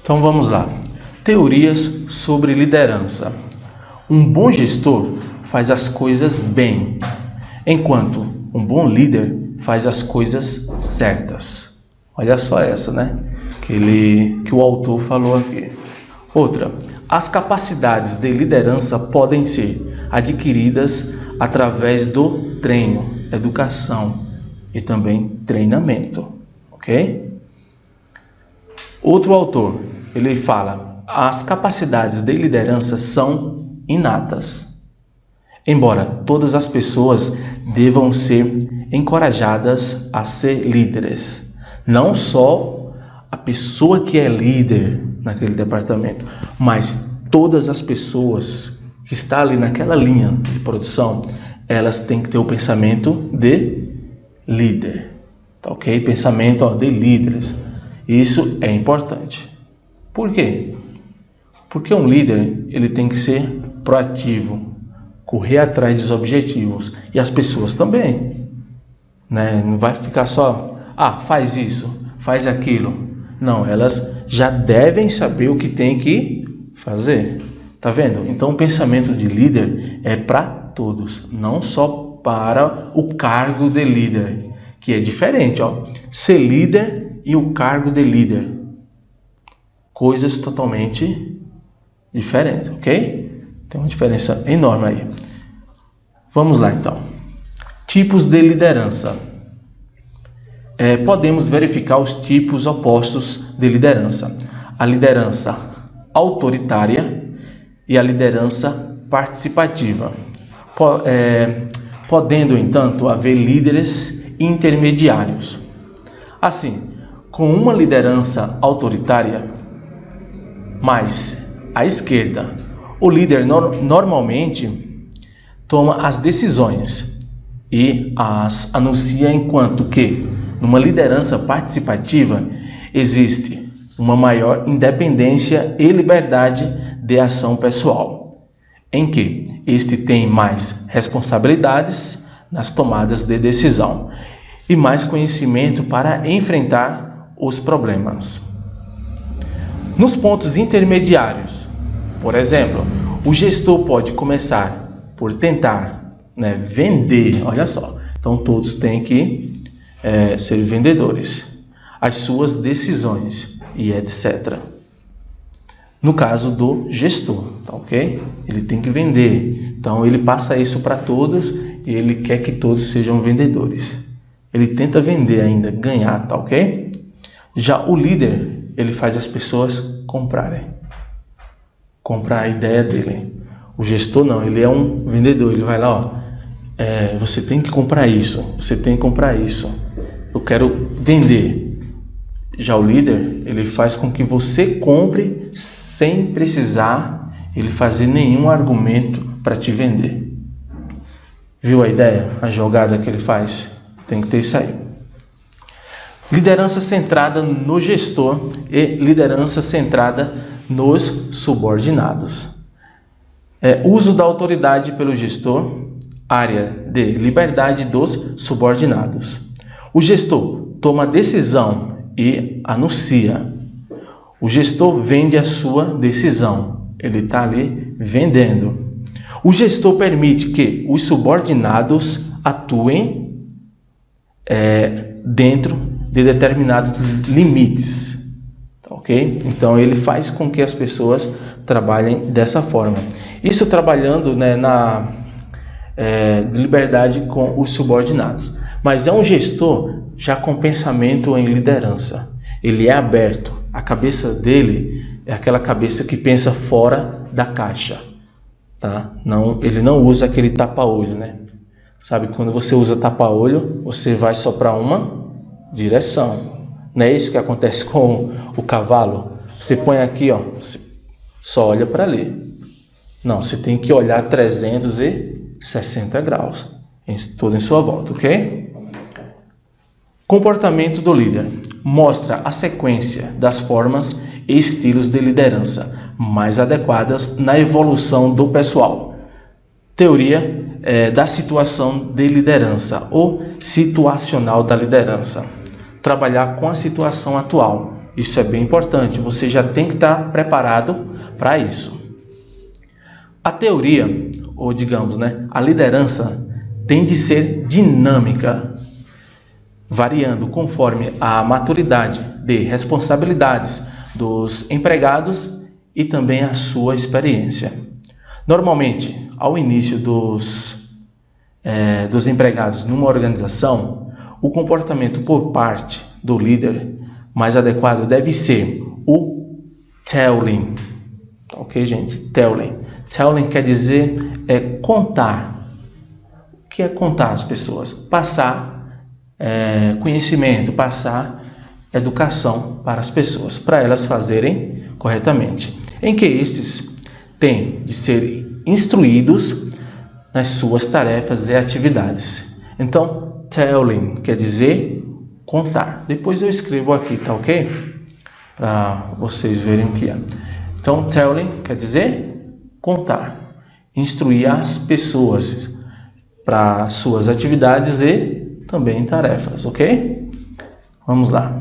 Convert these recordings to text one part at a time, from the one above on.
Então vamos lá. Teorias sobre liderança. Um bom gestor faz as coisas bem, enquanto um bom líder faz as coisas certas. Olha só essa, né? Que o autor falou aqui. Outra, as capacidades de liderança podem ser adquiridas através do treino, educação e também treinamento, ok? Outro autor, ele fala, as capacidades de liderança são inatas, embora todas as pessoas devam ser encorajadas a ser líderes, não só a pessoa que é líder naquele departamento, mas todas as pessoas que estão ali naquela linha de produção, elas têm que ter o pensamento de líder, tá ok? Pensamento de líderes. Isso é importante. Por quê? Porque um líder, ele tem que ser proativo, correr atrás dos objetivos, e as pessoas também, né? Não vai ficar só, faz isso, faz aquilo. Não, elas já devem saber o que tem que fazer. Tá vendo? Então o pensamento de líder é para todos, não só para o cargo de líder, que é diferente, ó. Ser líder e o cargo de líder, coisas totalmente diferentes, ok? Tem uma diferença enorme aí. Vamos lá então. Tipos de liderança. Podemos verificar os tipos opostos de liderança. A liderança autoritária e a liderança participativa. Podendo, entanto, haver líderes intermediários. Assim, com uma liderança autoritária mais à esquerda, o líder normalmente toma as decisões e as anuncia, enquanto que numa liderança participativa existe uma maior independência e liberdade de ação pessoal, em que este tem mais responsabilidades nas tomadas de decisão e mais conhecimento para enfrentar os problemas. Nos pontos intermediários, por exemplo, o gestor pode começar por tentar, vender, olha só, então todos têm que ser vendedores, as suas decisões e etc. No caso do gestor, tá ok? Ele tem que vender, então ele passa isso para todos e ele quer que todos sejam vendedores. Ele tenta vender ainda, ganhar, tá ok? Já o líder, ele faz as pessoas comprarem, comprar a ideia dele. O gestor não, ele é um vendedor, ele vai lá, você tem que comprar isso, você tem que comprar isso, eu quero vender. Já o líder, ele faz com que você compre sem precisar ele fazer nenhum argumento para te vender. Viu a ideia? A jogada que ele faz? Tem que ter isso aí. Liderança centrada no gestor e liderança centrada nos subordinados. Uso da autoridade pelo gestor, área de liberdade dos subordinados. O gestor toma decisão e anuncia. O gestor vende a sua decisão. Ele está ali vendendo. O gestor permite que os subordinados atuem dentro de determinados limites. Ok? Então ele faz com que as pessoas trabalhem dessa forma. Isso trabalhando na liberdade com os subordinados. Mas é um gestor já com pensamento em liderança. Ele é aberto. A cabeça dele é aquela cabeça que pensa fora da caixa. Tá? Não, ele não usa aquele tapa-olho, né? Sabe, quando você usa tapa-olho, você vai só para uma direção. Não é isso que acontece com o cavalo? Você põe aqui, você só olha para ali. Não, você tem que olhar 360 graus, tudo em sua volta, ok? Comportamento do líder. Mostra a sequência das formas e estilos de liderança mais adequadas na evolução do pessoal. Teoria da situação de liderança ou situacional da liderança. Trabalhar com a situação atual Isso é bem importante, você já tem que estar preparado para isso. A teoria, ou digamos, a liderança tem de ser dinâmica, variando conforme a maturidade de responsabilidades dos empregados e também a sua experiência. Normalmente, ao início dos empregados numa organização, o comportamento por parte do líder mais adequado deve ser o telling. Ok, gente? Telling. Telling quer dizer contar. O que é contar as pessoas? Passar conhecimento, passar educação para as pessoas, para elas fazerem corretamente. Em que estes têm de ser instruídos nas suas tarefas e atividades. Então, telling quer dizer contar. Depois eu escrevo aqui, tá ok? Para vocês verem o que é. Então, telling quer dizer contar. Instruir as pessoas para suas atividades e também tarefas, ok? Vamos lá.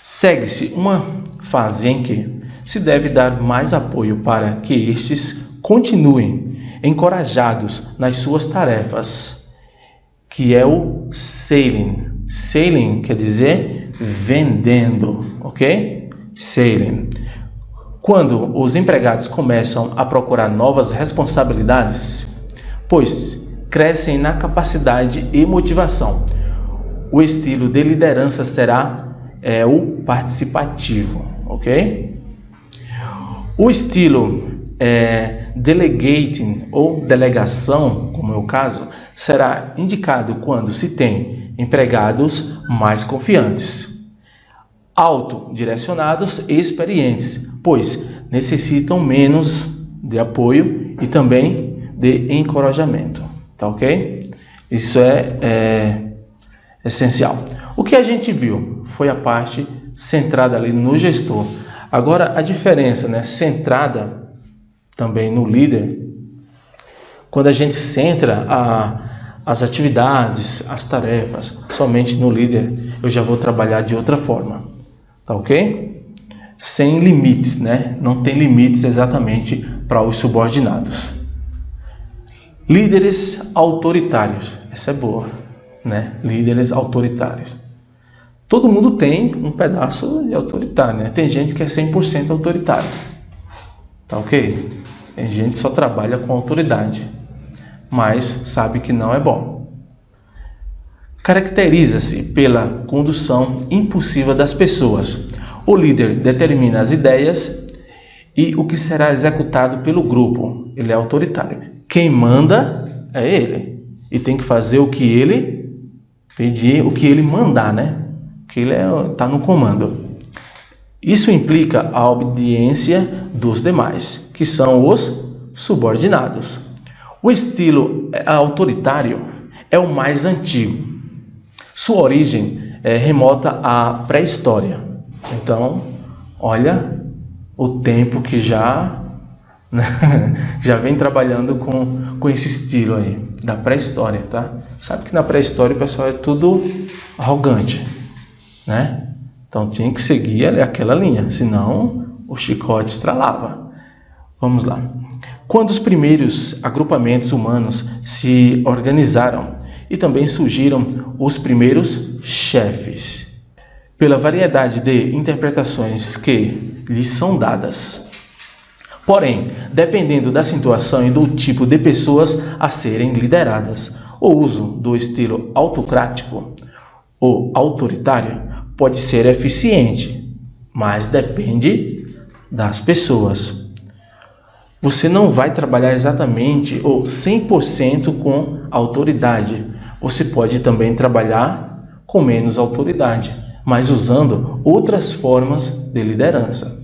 Segue-se uma fase em que se deve dar mais apoio para que estes continuem encorajados nas suas tarefas, que é o selling. Selling quer dizer vendendo, ok? Selling. Quando os empregados começam a procurar novas responsabilidades, pois crescem na capacidade e motivação, o estilo de liderança será o participativo, ok? O estilo delegating ou delegação, como é o caso, será indicado quando se tem empregados mais confiantes, autodirecionados e experientes, pois necessitam menos de apoio e também de encorajamento, tá ok? Isso é essencial. O que a gente viu foi a parte centrada ali no gestor. Agora a diferença, centrada também no líder, quando a gente centra as atividades, as tarefas somente no líder, eu já vou trabalhar de outra forma, tá ok? Sem limites, Não tem limites exatamente para os subordinados. Líderes autoritários, essa é boa, Líderes autoritários. Todo mundo tem um pedaço de autoritário, Tem gente que é 100% autoritário, tá ok? Tem gente que só trabalha com autoridade, mas sabe que não é bom. Caracteriza-se pela condução impulsiva das pessoas. O líder determina as ideias e o que será executado pelo grupo. Ele é autoritário. Quem manda é ele. E tem que fazer o que ele pedir, o que ele mandar, Que ele está no comando. Isso implica a obediência dos demais, que são os subordinados. O estilo autoritário é o mais antigo. Sua origem remota à pré-história. Então, olha o tempo que já vem trabalhando com esse estilo aí, da pré-história, tá? Sabe que na pré-história o pessoal é tudo arrogante, Então tinha que seguir aquela linha, senão o chicote estralava. Vamos lá. Quando os primeiros agrupamentos humanos se organizaram e também surgiram os primeiros chefes, pela variedade de interpretações que lhes são dadas. Porém, dependendo da situação e do tipo de pessoas a serem lideradas, o uso do estilo autocrático ou autoritário pode ser eficiente, mas depende das pessoas. Você não vai trabalhar exatamente ou 100% com autoridade. Você pode também trabalhar com menos autoridade, mas usando outras formas de liderança.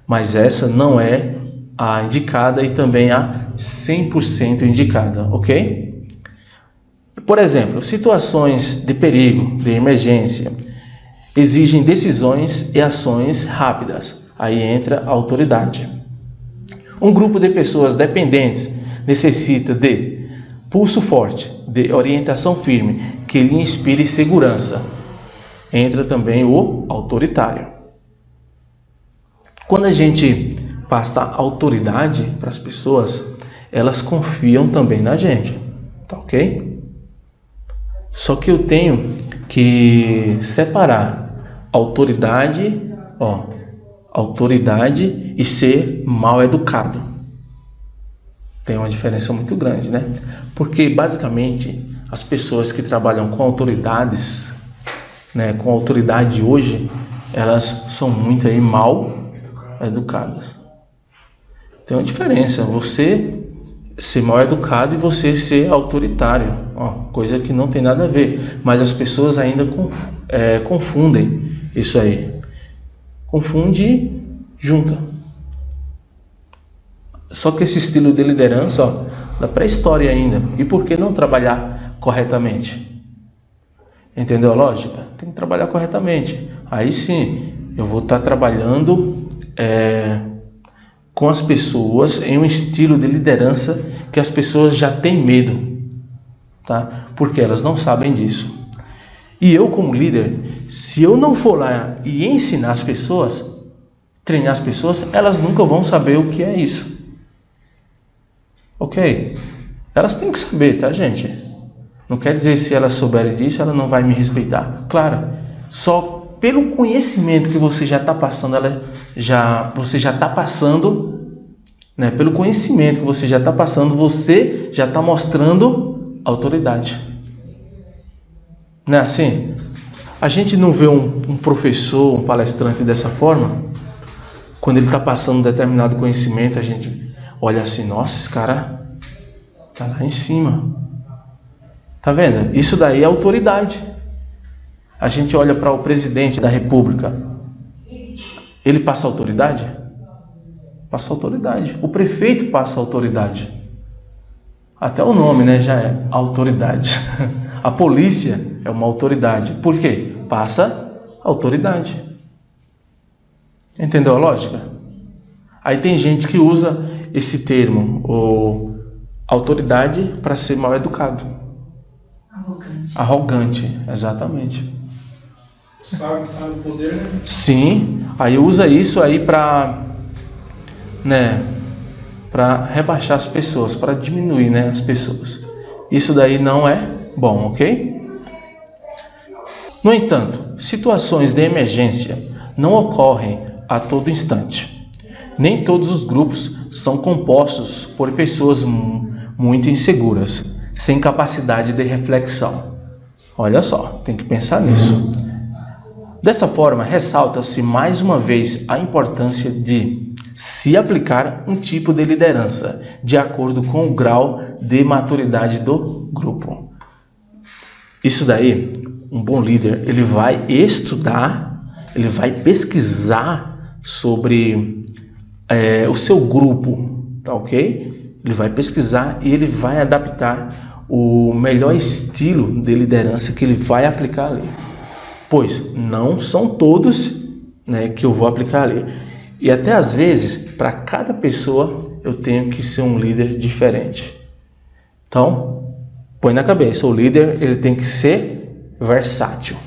Mas essa não é a indicada e também a 100% indicada, ok? Por exemplo, situações de perigo, de emergência, exigem decisões e ações rápidas. Aí entra a autoridade. Um grupo de pessoas dependentes necessita de pulso forte, de orientação firme, que lhe inspire segurança. entra também o autoritário. Quando a gente passa autoridade para as pessoas, elas confiam também na gente, tá ok? Só que eu tenho que separar autoridade e ser mal educado. Tem uma diferença muito grande, né? Porque basicamente as pessoas que trabalham com autoridades, né, com autoridade hoje, elas são muito aí mal educadas. Tem uma diferença, você ser mal educado e você ser autoritário, coisa que não tem nada a ver, mas as pessoas ainda confundem isso aí, confunde junta. Só que esse estilo de liderança, da pré-história ainda, e por que não trabalhar corretamente? Entendeu a lógica? Tem que trabalhar corretamente, aí sim eu vou estar trabalhando com as pessoas em um estilo de liderança que as pessoas já têm medo, tá? Porque elas não sabem disso. E eu, como líder, se eu não for lá e ensinar as pessoas, treinar as pessoas, elas nunca vão saber o que é isso. Ok? Elas têm que saber, tá, gente? Não quer dizer que se elas souberem disso, ela não vai me respeitar. Claro, só pelo conhecimento que você já está passando, você já está passando, né? Pelo conhecimento que você já está passando, você já está mostrando autoridade. Não é assim? A gente não vê um professor, um palestrante dessa forma. Quando ele está passando um determinado conhecimento, a gente olha assim, nossa, esse cara está lá em cima. Tá vendo? Isso daí é autoridade. A gente olha para o presidente da República. Ele passa autoridade? Passa autoridade. O prefeito passa autoridade. Até o nome, né, já é autoridade. A polícia é uma autoridade. Por quê? Passa autoridade. Entendeu a lógica? Aí tem gente que usa esse termo, ou autoridade, para ser mal educado. Arrogante, exatamente. Sabe que está no poder, né? Sim, aí usa isso aí para rebaixar as pessoas, para diminuir, né, as pessoas. Isso daí não é bom, ok? No entanto, situações de emergência não ocorrem a todo instante. Nem todos os grupos são compostos por pessoas muito inseguras, sem capacidade de reflexão. Olha só, tem que pensar nisso. Dessa forma, ressalta-se mais uma vez a importância de se aplicar um tipo de liderança de acordo com o grau de maturidade do grupo. Isso daí, um bom líder, ele vai estudar, ele vai pesquisar sobre o seu grupo, tá ok? Ele vai pesquisar e ele vai adaptar o melhor estilo de liderança que ele vai aplicar ali. Pois não são todos, né, que eu vou aplicar ali. E até às vezes, para cada pessoa, eu tenho que ser um líder diferente. Então, põe na cabeça, o líder ele tem que ser versátil.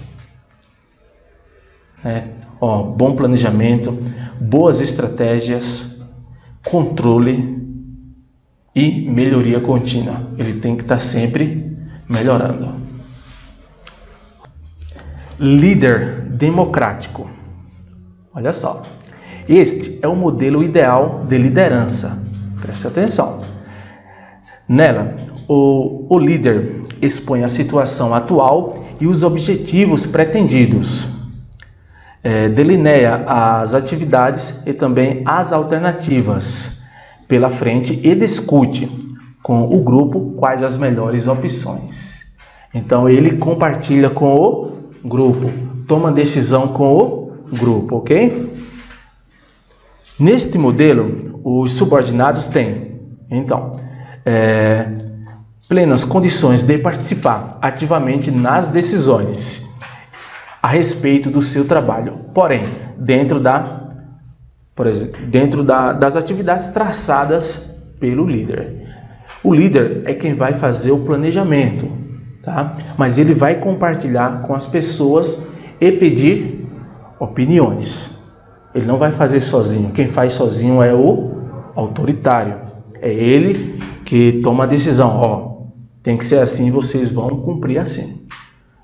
Bom planejamento, boas estratégias, controle e melhoria contínua. Ele tem que estar sempre melhorando. Líder democrático. Olha só. Este é o modelo ideal de liderança. Preste atenção. Nela, o líder expõe a situação atual e os objetivos pretendidos. Delineia as atividades e também as alternativas pela frente e discute com o grupo quais as melhores opções. Então, ele compartilha com o grupo, toma decisão com o grupo, ok? Neste modelo, os subordinados têm, então, plenas condições de participar ativamente nas decisões a respeito do seu trabalho, porém, dentro das atividades traçadas pelo líder. O líder é quem vai fazer o planejamento, tá? Mas ele vai compartilhar com as pessoas e pedir opiniões. Ele não vai fazer sozinho. Quem faz sozinho é o autoritário. É ele que toma a decisão. Ó, tem que ser assim, vocês vão cumprir assim.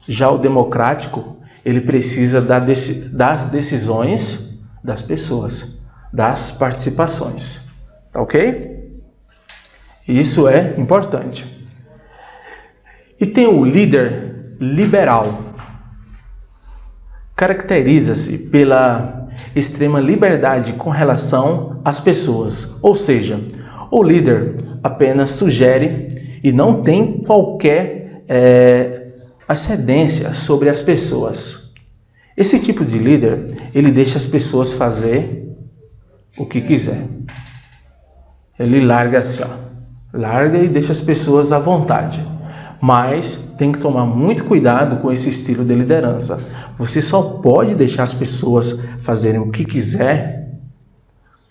Já o democrático, ele precisa das decisões das pessoas, das participações. Tá ok? Isso é importante. E tem o líder liberal. Caracteriza-se pela extrema liberdade com relação às pessoas. Ou seja, o líder apenas sugere e não tem qualquer ascendência sobre as pessoas. Esse tipo de líder, ele deixa as pessoas fazer o que quiser. Ele larga assim, ó, larga e deixa as pessoas à vontade. Mas tem que tomar muito cuidado com esse estilo de liderança. Você só pode deixar as pessoas fazerem o que quiser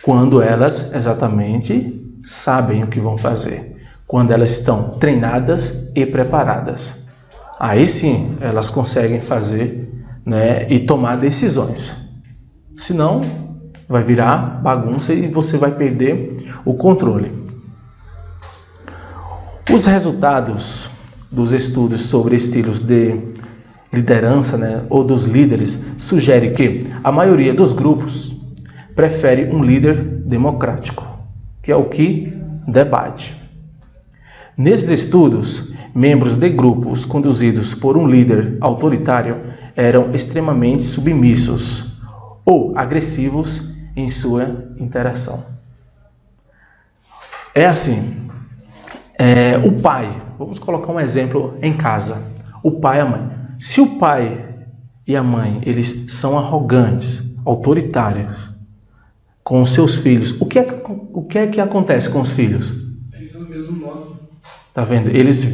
quando elas exatamente sabem o que vão fazer. Quando elas estão treinadas e preparadas. Aí sim elas conseguem fazer, né, e tomar decisões. Senão vai virar bagunça e você vai perder o controle. Os resultados dos estudos sobre estilos de liderança, né, ou dos líderes, sugere que a maioria dos grupos prefere um líder democrático, que é o que debate. Nesses estudos, membros de grupos conduzidos por um líder autoritário eram extremamente submissos ou agressivos em sua interação. É assim, o pai, vamos colocar um exemplo em casa, o pai e a mãe. Se o pai e a mãe, eles são arrogantes, autoritários com os seus filhos, o que é que acontece com os filhos? Fica no mesmo modo. Tá vendo? Eles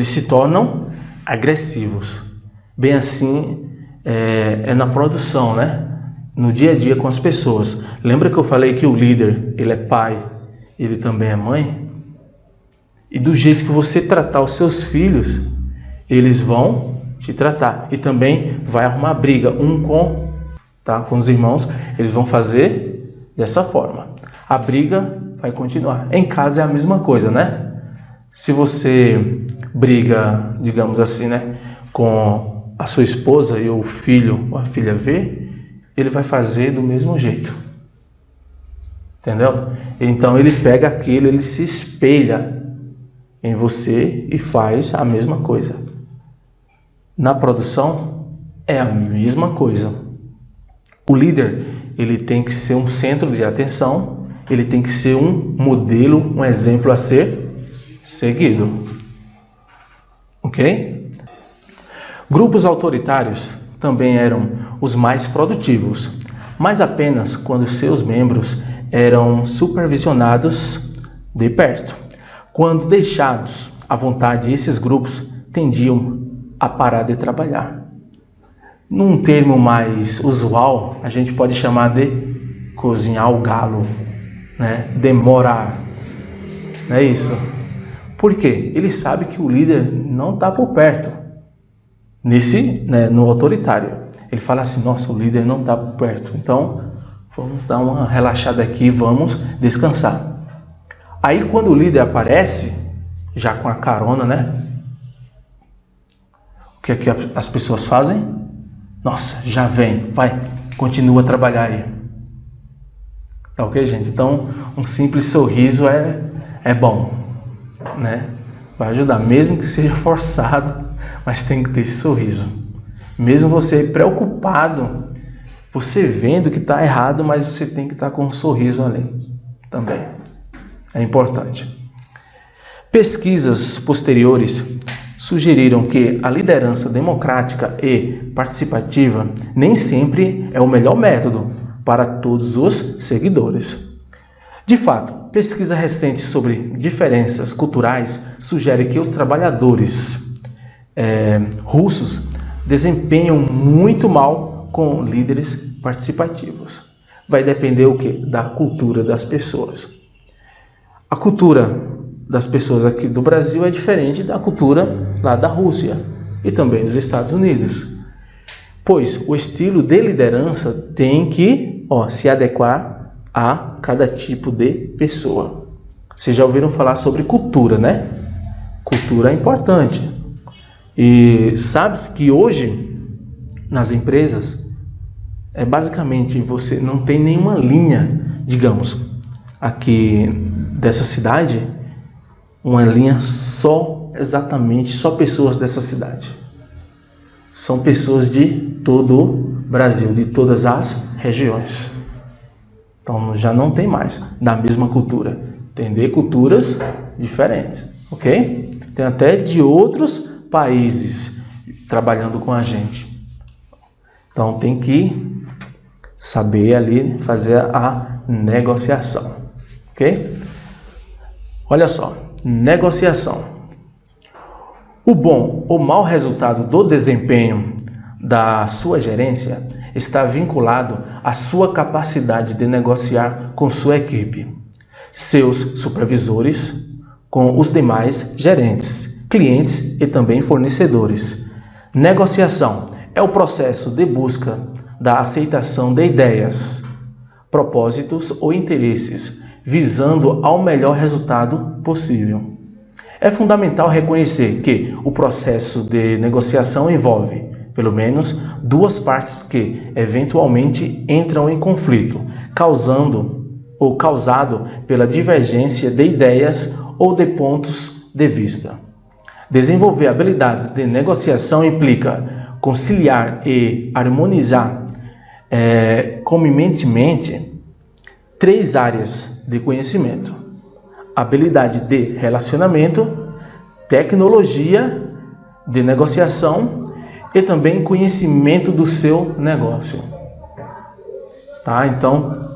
se tornam agressivos. Bem assim, é na produção, né? No dia a dia com as pessoas. Lembra que eu falei que o líder, ele é pai, ele também é mãe? E do jeito que você tratar os seus filhos, eles vão te tratar. E também vai arrumar briga com os irmãos, eles vão fazer dessa forma. A briga vai continuar. Em casa é a mesma coisa, né? Se você briga, digamos assim, né, com a sua esposa e o filho ou a filha vê, ele vai fazer do mesmo jeito. Entendeu? Então ele pega aquilo, ele se espelha em você e faz a mesma coisa. Na produção é a mesma coisa. O líder, ele tem que ser um centro de atenção, ele tem que ser um modelo, um exemplo a ser seguido. Ok? Grupos autoritários também eram os mais produtivos, mas apenas quando seus membros eram supervisionados de perto. Quando deixados à vontade, esses grupos tendiam a parar de trabalhar. Num termo mais usual, a gente pode chamar de cozinhar o galo, né? Demorar. Não é isso? Por quê? Ele sabe que o líder não está por perto. No autoritário. Ele fala assim, nossa, o líder não está por perto. Então, vamos dar uma relaxada aqui, vamos descansar. Aí quando o líder aparece, já com a carona, né? O que é que as pessoas fazem? Nossa, já vem, vai, continua a trabalhar aí. Tá ok, gente? Então, um simples sorriso é bom, né? Vai ajudar, mesmo que seja forçado, mas tem que ter esse sorriso. Mesmo você preocupado, você vendo que está errado, mas você tem que estar com um sorriso ali também. É importante. Pesquisas posteriores sugeriram que a liderança democrática e participativa nem sempre é o melhor método para todos os seguidores. De fato, pesquisa recente sobre diferenças culturais sugere que os trabalhadores russos desempenham muito mal com líderes participativos. Vai depender o quê? Da cultura das pessoas. A cultura das pessoas aqui do Brasil é diferente da cultura lá da Rússia e também dos Estados Unidos. pois o estilo de liderança tem que se adequar a cada tipo de pessoa. Vocês já ouviram falar sobre cultura, né? Cultura é importante. E sabe que hoje, nas empresas, basicamente você não tem nenhuma linha, digamos, aqui dessa cidade, uma linha exatamente só pessoas dessa cidade. São pessoas de todo o Brasil, de todas as regiões. Então já não tem mais da mesma cultura. Tem de culturas diferentes, ok? Tem até de outros países trabalhando com a gente. Então tem que saber ali fazer a negociação, ok? Olha só, negociação. O bom ou mau resultado do desempenho da sua gerência está vinculado à sua capacidade de negociar com sua equipe, seus supervisores, com os demais gerentes, clientes e também fornecedores. Negociação é o processo de busca da aceitação de ideias, propósitos ou interesses, visando ao melhor resultado possível. É fundamental reconhecer que o processo de negociação envolve, pelo menos, duas partes que, eventualmente, entram em conflito, causado pela divergência de ideias ou de pontos de vista. Desenvolver habilidades de negociação implica conciliar e harmonizar concomitantemente três áreas de conhecimento: habilidade de relacionamento, tecnologia de negociação e também conhecimento do seu negócio. Tá? Então,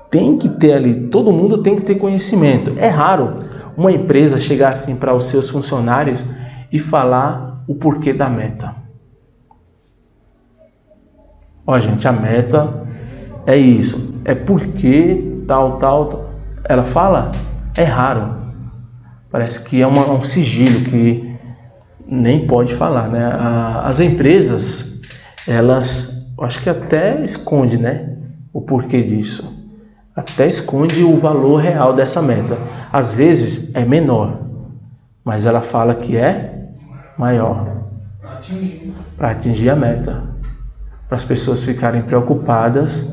tem que ter ali, todo mundo tem que ter conhecimento. É raro uma empresa chegar assim para os seus funcionários e falar o porquê da meta. Ó, gente, a meta é isso, é porque tal. Ela fala? É raro. Parece que é um sigilo que nem pode falar, né? As empresas, elas, acho que até esconde, né, o porquê disso. Até esconde o valor real dessa meta. Às vezes é menor, mas ela fala que é maior para atingir a meta, para as pessoas ficarem preocupadas,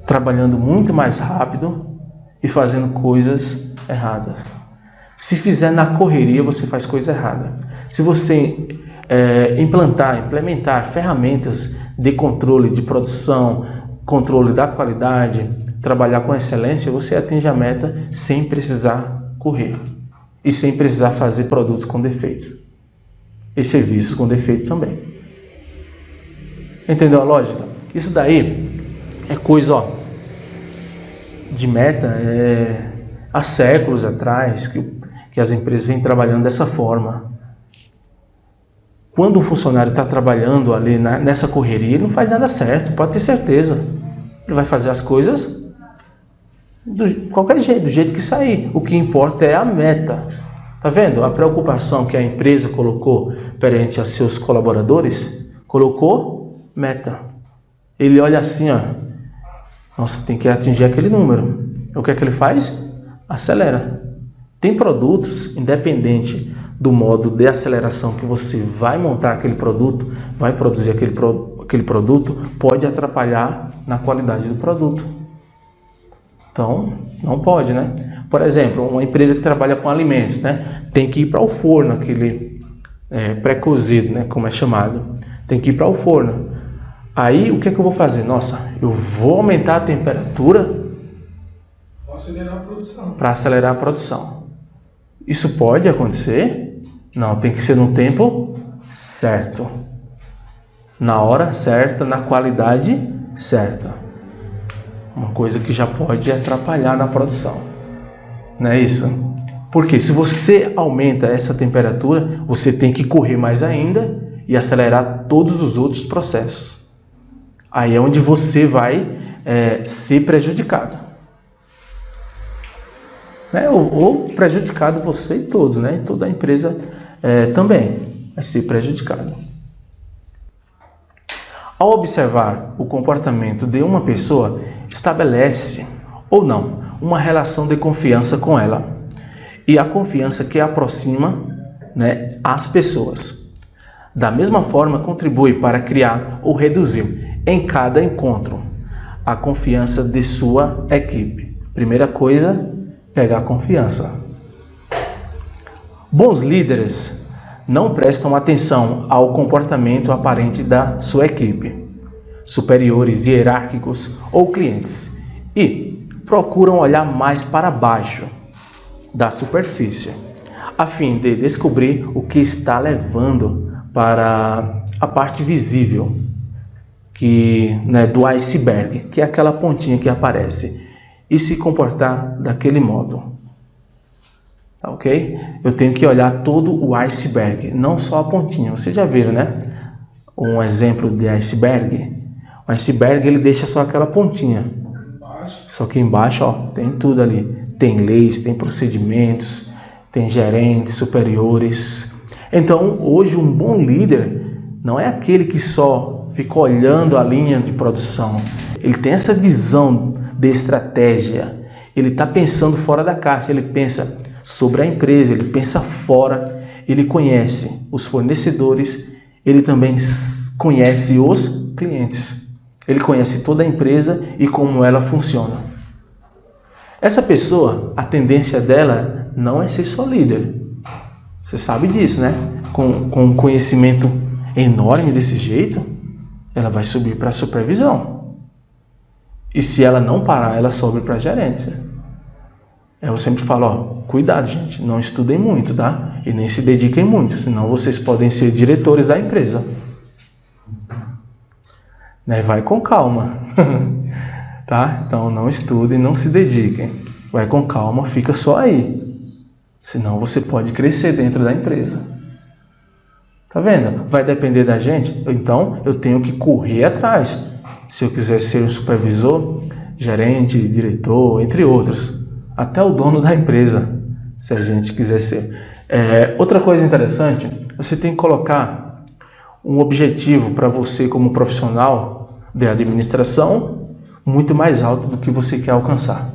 trabalhando muito mais rápido e fazendo coisas erradas. Se fizer na correria, você faz coisa errada. Se você implementar ferramentas de controle de produção, controle da qualidade, trabalhar com excelência, você atinge a meta sem precisar correr e sem precisar fazer produtos com defeito e serviços com defeito também. Entendeu a lógica? Isso daí é coisa de meta há séculos atrás que as empresas vêm trabalhando dessa forma. Quando o funcionário está trabalhando ali nessa correria, ele não faz nada certo, pode ter certeza. Ele vai fazer as coisas de qualquer jeito, do jeito que sair. O que importa é a meta. Tá vendo? A preocupação que a empresa colocou perante a seus colaboradores, colocou meta. Ele olha assim, nossa, tem que atingir aquele número. O que é que ele faz? Acelera. Tem produtos, independente do modo de aceleração que você vai montar aquele produto, vai produzir aquele produto, pode atrapalhar na qualidade do produto. Então, não pode, né? Por exemplo, uma empresa que trabalha com alimentos, né? Tem que ir para o forno, aquele pré-cozido, né? Como é chamado. Tem que ir para o forno. Aí, o que é que eu vou fazer? Nossa, eu vou aumentar a temperatura para acelerar a produção. Isso pode acontecer? Não, tem que ser no tempo certo, na hora certa, na qualidade certa. Uma coisa que já pode atrapalhar na produção, não é isso? Porque se você aumenta essa temperatura, você tem que correr mais ainda e acelerar todos os outros processos. Aí é onde você vai ser prejudicado. Ou prejudicado você e todos, né? Toda a empresa também vai ser prejudicada. Ao observar o comportamento de uma pessoa, estabelece ou não uma relação de confiança com ela. E a confiança que aproxima, as pessoas. Da mesma forma, contribui para criar ou reduzir em cada encontro a confiança de sua equipe. Primeira coisa, pegar confiança. Bons líderes não prestam atenção ao comportamento aparente da sua equipe, superiores, hierárquicos ou clientes, e procuram olhar mais para baixo da superfície, a fim de descobrir o que está levando para a parte visível do iceberg, que é aquela pontinha que aparece, e se comportar daquele modo. Tá ok? Eu tenho que olhar todo o iceberg, não só a pontinha. Vocês já viram, né? Um exemplo de iceberg. O iceberg, ele deixa só aquela pontinha. Só que embaixo, tem tudo ali. Tem leis, tem procedimentos, tem gerentes, superiores. Então, hoje, um bom líder não é aquele que só fica olhando a linha de produção. Ele tem essa visão de estratégia. Ele está pensando fora da caixa. Ele pensa sobre a empresa, ele pensa fora, ele conhece os fornecedores, ele também conhece os clientes, ele conhece toda a empresa e como ela funciona. Essa pessoa, a tendência dela não é ser só líder, você sabe disso, né? Com um conhecimento enorme desse jeito, ela vai subir para a supervisão, e se ela não parar, ela sobe para a gerência. Eu sempre falo, cuidado, gente, não estudem muito, tá? E nem se dediquem muito, senão vocês podem ser diretores da empresa. Vai com calma, tá? Então não estudem, não se dediquem. Vai com calma, fica só aí. Senão você pode crescer dentro da empresa. Tá vendo? Vai depender da gente, então eu tenho que correr atrás. Se eu quiser ser um supervisor, gerente, diretor, entre outros. Até o dono da empresa, se a gente quiser ser. Outra coisa interessante, você tem que colocar um objetivo para você como profissional de administração muito mais alto do que você quer alcançar.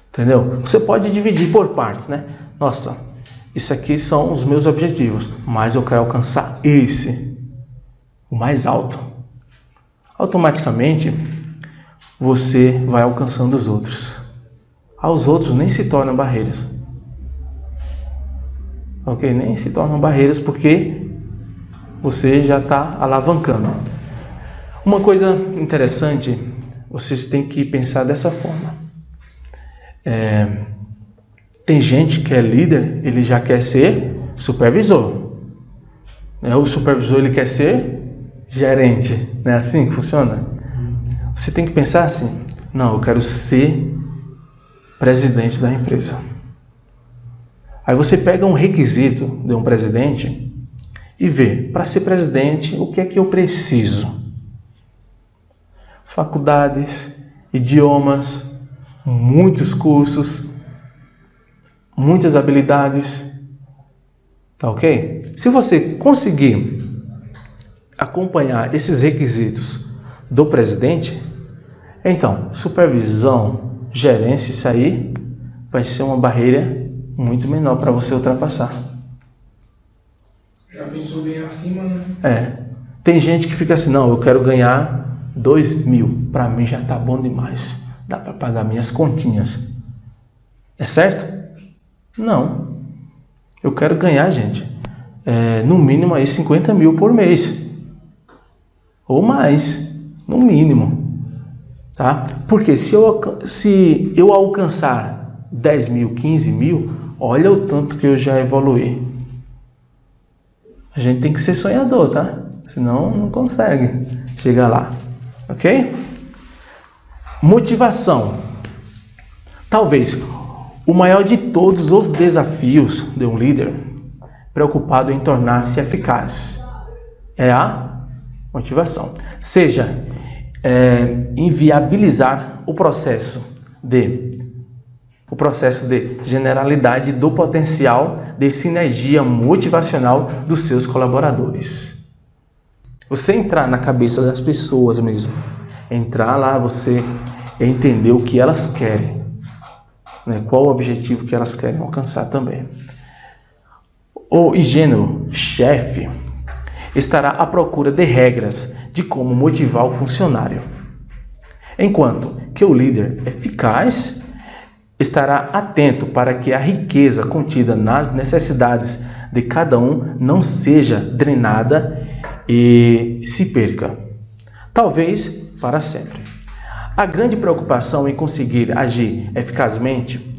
Entendeu? Você pode dividir por partes, né? Nossa, isso aqui são os meus objetivos, mas eu quero alcançar esse, o mais alto. Automaticamente, você vai alcançando os outros. Aos outros nem se tornam barreiras. Ok? Nem se tornam barreiras porque você já está alavancando. Uma coisa interessante, vocês têm que pensar dessa forma. Tem gente que é líder, ele já quer ser supervisor. O supervisor, ele quer ser gerente. Não é assim que funciona? Você tem que pensar assim, não, eu quero ser presidente da empresa. Aí você pega um requisito de um presidente e vê, para ser presidente, o que é que eu preciso? Faculdades, idiomas, muitos cursos, muitas habilidades. Tá ok? Se você conseguir acompanhar esses requisitos do presidente, então, supervisão, gerência, isso aí vai ser uma barreira muito menor para você ultrapassar. Já pensou bem acima, né? Tem gente que fica assim, não, eu quero ganhar 2.000, para mim já tá bom demais, dá para pagar minhas continhas. É certo? Não. Eu quero ganhar, gente, no mínimo aí 50.000 por mês, ou mais, no mínimo. Tá? Porque se eu alcançar 10.000, 15.000, olha o tanto que eu já evoluí. A gente tem que ser sonhador, tá? Senão não consegue chegar lá. Ok? Motivação. Talvez o maior de todos os desafios de um líder preocupado em tornar-se eficaz é a motivação. Seja inviabilizar o processo de generalidade do potencial de sinergia motivacional dos seus colaboradores. Você entrar na cabeça das pessoas mesmo. Entrar lá, você entender o que elas querem, né? Qual o objetivo que elas querem alcançar também. O engenheiro-chefe estará à procura de regras de como motivar o funcionário, enquanto que o líder eficaz estará atento para que a riqueza contida nas necessidades de cada um não seja drenada e se perca, talvez para sempre. A grande preocupação em conseguir agir eficazmente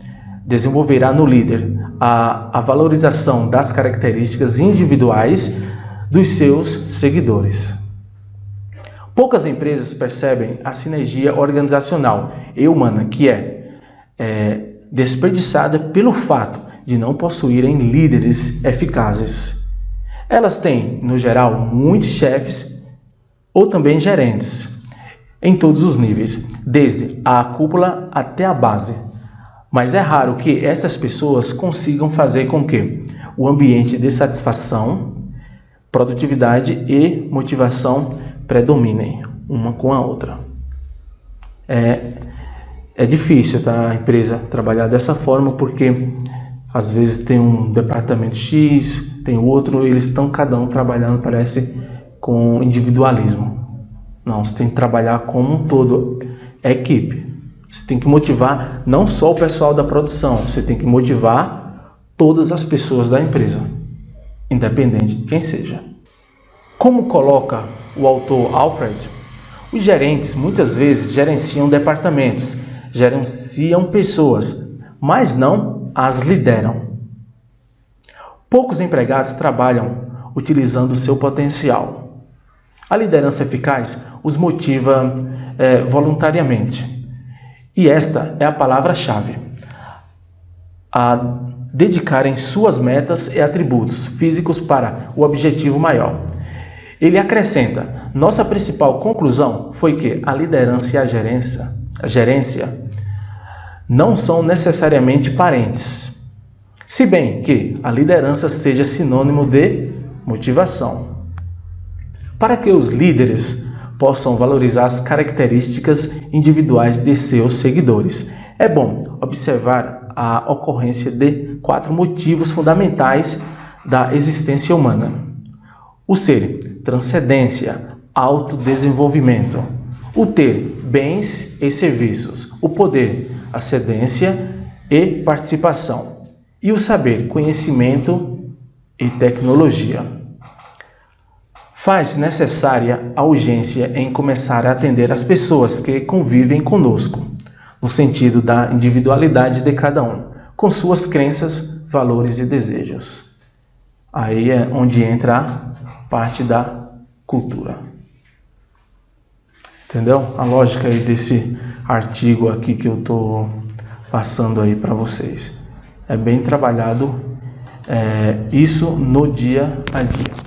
desenvolverá no líder a valorização das características individuais dos seus seguidores. Poucas empresas percebem a sinergia organizacional e humana que é desperdiçada pelo fato de não possuírem líderes eficazes. Elas têm, no geral, muitos chefes ou também gerentes, em todos os níveis, desde a cúpula até a base. Mas é raro que essas pessoas consigam fazer com que o ambiente de satisfação, produtividade e motivação predominem uma com a outra. É difícil, tá, a empresa trabalhar dessa forma, porque às vezes tem um departamento X, tem outro, eles estão cada um trabalhando, parece, com individualismo. Não, você tem que trabalhar como um todo, é equipe. Você tem que motivar não só o pessoal da produção, você tem que motivar todas as pessoas da empresa, independente de quem seja. Como coloca o autor Alfred, os gerentes muitas vezes gerenciam departamentos, gerenciam pessoas, mas não as lideram. Poucos empregados trabalham utilizando o seu potencial. A liderança eficaz os motiva voluntariamente. E esta é a palavra-chave: a dedicarem suas metas e atributos físicos para o objetivo maior. Ele acrescenta: nossa principal conclusão foi que a liderança e a gerência não são necessariamente parentes, se bem que a liderança seja sinônimo de motivação. Para que os líderes possam valorizar as características individuais de seus seguidores, é bom observar a ocorrência de 4 motivos fundamentais da existência humana: o ser transcendência, autodesenvolvimento; o ter bens e serviços; o poder, ascendência e participação; e o saber, conhecimento e tecnologia. Faz necessária a urgência em começar a atender as pessoas que convivem conosco, no sentido da individualidade de cada um, com suas crenças, valores e desejos. Aí é onde entra a parte da cultura. Entendeu? A lógica aí desse artigo aqui que eu estou passando aí para vocês. É bem trabalhado isso no dia a dia.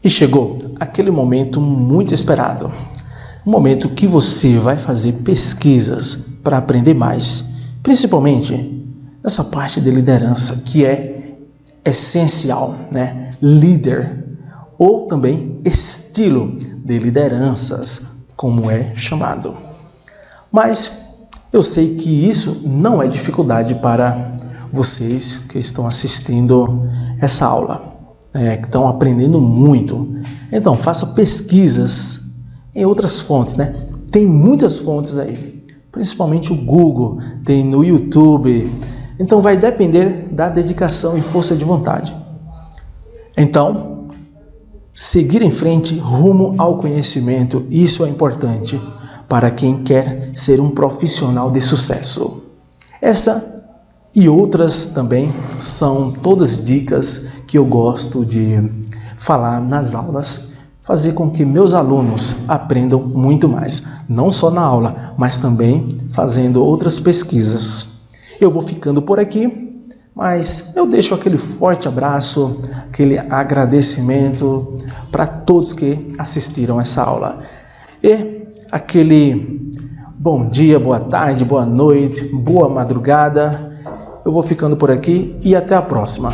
E chegou aquele momento muito esperado. Um momento que você vai fazer pesquisas para aprender mais, principalmente nessa parte de liderança que é essencial, né? Líder, ou também estilo de lideranças, como é chamado. Mas eu sei que isso não é dificuldade para vocês que estão assistindo essa aula, que estão aprendendo muito. Então, faça pesquisas em outras fontes, né? Tem muitas fontes aí, principalmente o Google, tem no YouTube. Então, vai depender da dedicação e força de vontade. Então, seguir em frente rumo ao conhecimento, isso é importante para quem quer ser um profissional de sucesso. Essa e outras também são todas dicas que eu gosto de falar nas aulas, fazer com que meus alunos aprendam muito mais, não só na aula, mas também fazendo outras pesquisas. Eu vou ficando por aqui, mas eu deixo aquele forte abraço, aquele agradecimento para todos que assistiram essa aula. E aquele bom dia, boa tarde, boa noite, boa madrugada. Eu vou ficando por aqui e até a próxima.